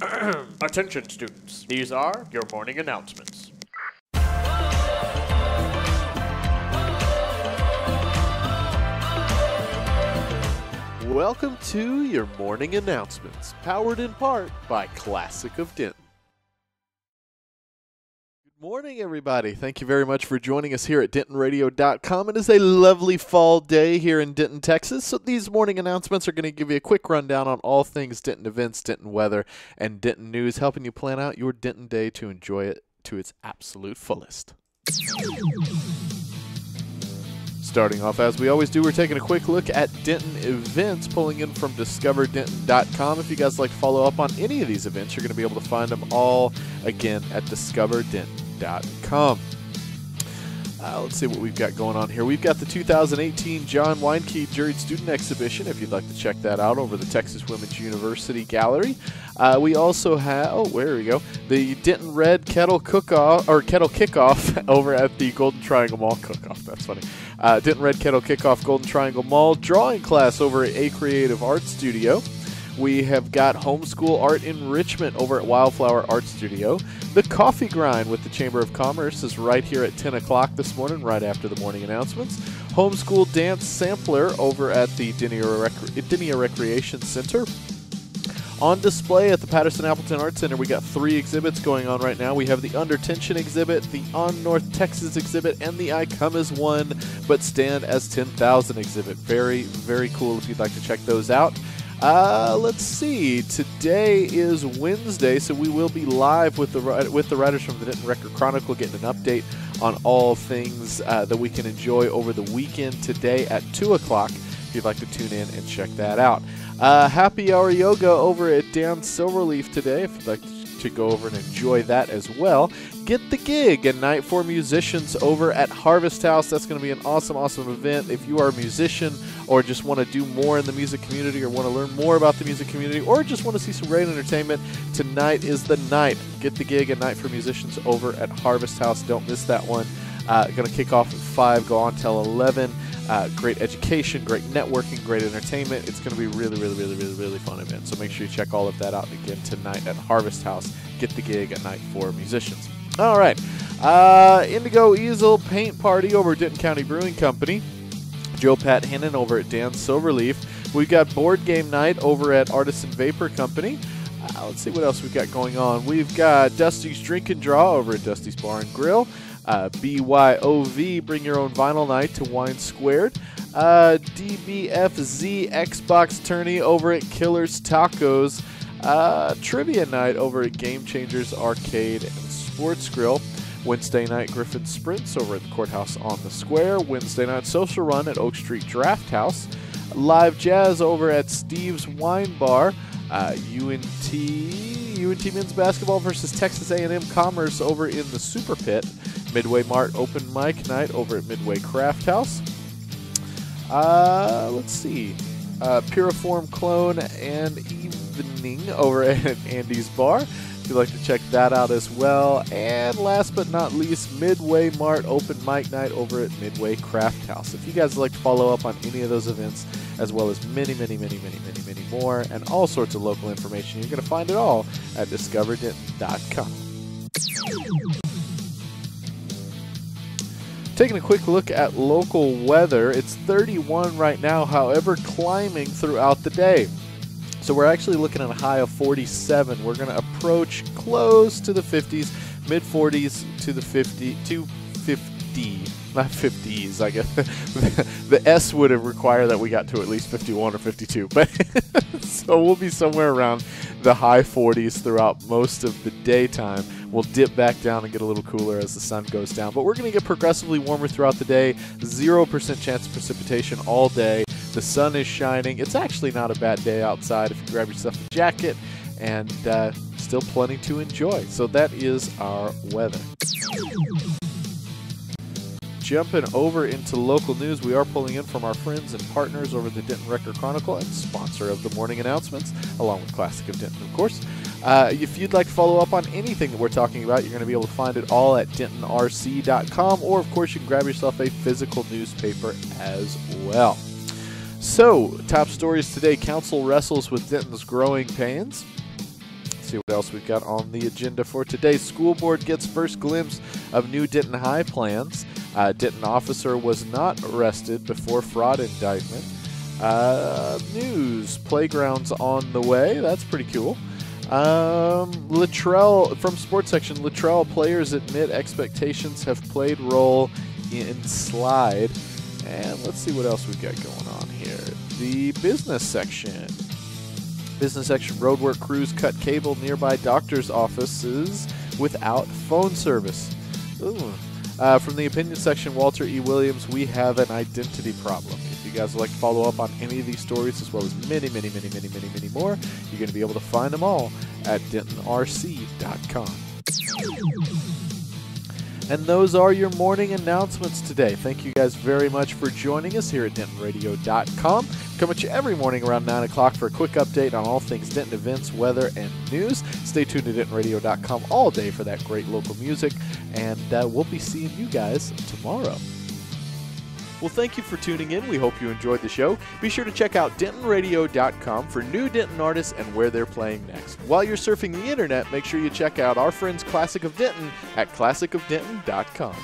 Attention students, these are your morning announcements. Welcome to your morning announcements, powered in part by Classic of Denton. Good morning, everybody. Thank you very much for joining us here at DentonRadio.com. It is a lovely fall day here in Denton, Texas, so these morning announcements are going to give you a quick rundown on all things Denton events, Denton weather, and Denton news, helping you plan out your Denton day to enjoy it to its absolute fullest. Starting off, as we always do, we're taking a quick look at Denton events, pulling in from DiscoverDenton.com. If you guys like to follow up on any of these events, you're going to be able to find them all, again, at DiscoverDenton.com. Let's see what we've got going on here. We've got the 2018 John Weinke Juried Student Exhibition, if you'd like to check that out, over the Texas Women's University Gallery. We also have, there we go, the Denton Red Kettle Cook-Off, or Kettle Kickoff over at the Golden Triangle Mall. Cook-Off, that's funny. Denton Red Kettle Kickoff, Golden Triangle Mall. Drawing class over at A Creative Art Studio. We have got Homeschool Art Enrichment over at Wildflower Art Studio. The Coffee Grind with the Chamber of Commerce is right here at 10 o'clock this morning, right after the morning announcements. Homeschool Dance Sampler over at the Denia Recreation Center. On display at the Patterson-Appleton Art Center, we got 3 exhibits going on right now. We have the Under Tension exhibit, the On North Texas exhibit, and the I Come As One But Stand As 10,000 exhibit. Very, very cool if you'd like to check those out. Let's see. Today is Wednesday, so we will be live with the writers from the Denton Record Chronicle, getting an update on all things that we can enjoy over the weekend today at 2 o'clock. If you'd like to tune in and check that out. Happy Hour Yoga over at Dan Silverleaf today, if you'd like to go over and enjoy that as well. Get the Gig, a night for musicians over at Harvest House. That's going to be an awesome, awesome event. If you are a musician or just want to do more in the music community or want to learn more about the music community or just want to see some great entertainment, tonight is the night. Get the Gig, a night for musicians over at Harvest House. Don't miss that one. Going to kick off at 5, go on till 11. Great education, great networking, great entertainment. It's going to be really fun event. So make sure you check all of that out again tonight at Harvest House. Get the Gig, a night for musicians. All right. Indigo Easel Paint Party over at Denton County Brewing Company. Joe Pat Hennon over at Dan Silverleaf. We've got Board Game Night over at Artisan Vapor Company. Let's see what else we've got going on. We've got Dusty's Drink and Draw over at Dusty's Bar and Grill. BYOV, Bring Your Own Vinyl Night to Wine Squared. DBFZ Xbox Tourney over at Killer's Tacos. Trivia Night over at Game Changers Arcade and Sports Grill. Wednesday night Griffin Sprints over at the Courthouse on the Square. Wednesday night Social Run at Oak Street Draft House. Live Jazz over at Steve's Wine Bar. UNT men's basketball versus Texas A&M Commerce over in the Super Pit. Midway Mart Open Mic Night over at Midway Craft House. Let's see. Puriform Clone and Evening over at Andy's Bar. If you'd like to check that out as well. And last but not least, Midway Mart Open Mic Night over at Midway Craft House. If you guys would like to follow up on any of those events, as well as many more, and all sorts of local information, you're going to find it all at DiscoverDenton.com. Taking a quick look at local weather, it's 31 right now, however, climbing throughout the day. So we're actually looking at a high of 47. We're going to approach close to the 50s, mid-40s to the 50, not 50s, I guess. The S would have required that we got to at least 51 or 52. But so we'll be somewhere around the high 40s throughout most of the daytime. We'll dip back down and get a little cooler as the sun goes down. But we're going to get progressively warmer throughout the day. 0% chance of precipitation all day. The sun is shining. It's actually not a bad day outside if you grab yourself a jacket, and still plenty to enjoy. So that is our weather. Jumping over into local news, we are pulling in from our friends and partners over the Denton Record Chronicle and sponsor of the morning announcements, along with Classic of Denton, of course. If you'd like to follow up on anything that we're talking about, you're going to be able to find it all at DentonRC.com, or of course you can grab yourself a physical newspaper as well. So, top stories today. Council wrestles with Denton's growing pains. See what else we've got on the agenda for today. School board gets first glimpse of new Denton High plans. Denton officer was not arrested before fraud indictment. News, playgrounds on the way. That's pretty cool. Luttrell, from sports section, Luttrell players admit expectations have played role in slide. And let's see what else we've got going on here. The business section. Business section, roadwork crews cut cable nearby doctor's offices without phone service. Ooh. From the opinion section, Walter E. Williams, we have an identity problem. If you guys would like to follow up on any of these stories, as well as many more, you're going to be able to find them all at DentonRC.com. And those are your morning announcements today. Thank you guys very much for joining us here at DentonRadio.com. Come at you every morning around 9 o'clock for a quick update on all things Denton events, weather, and news. Stay tuned to DentonRadio.com all day for that great local music, and we'll be seeing you guys tomorrow. Well, thank you for tuning in. We hope you enjoyed the show. Be sure to check out DentonRadio.com for new Denton artists and where they're playing next. While you're surfing the internet, make sure you check out our friends Classic of Denton at ClassicofDenton.com.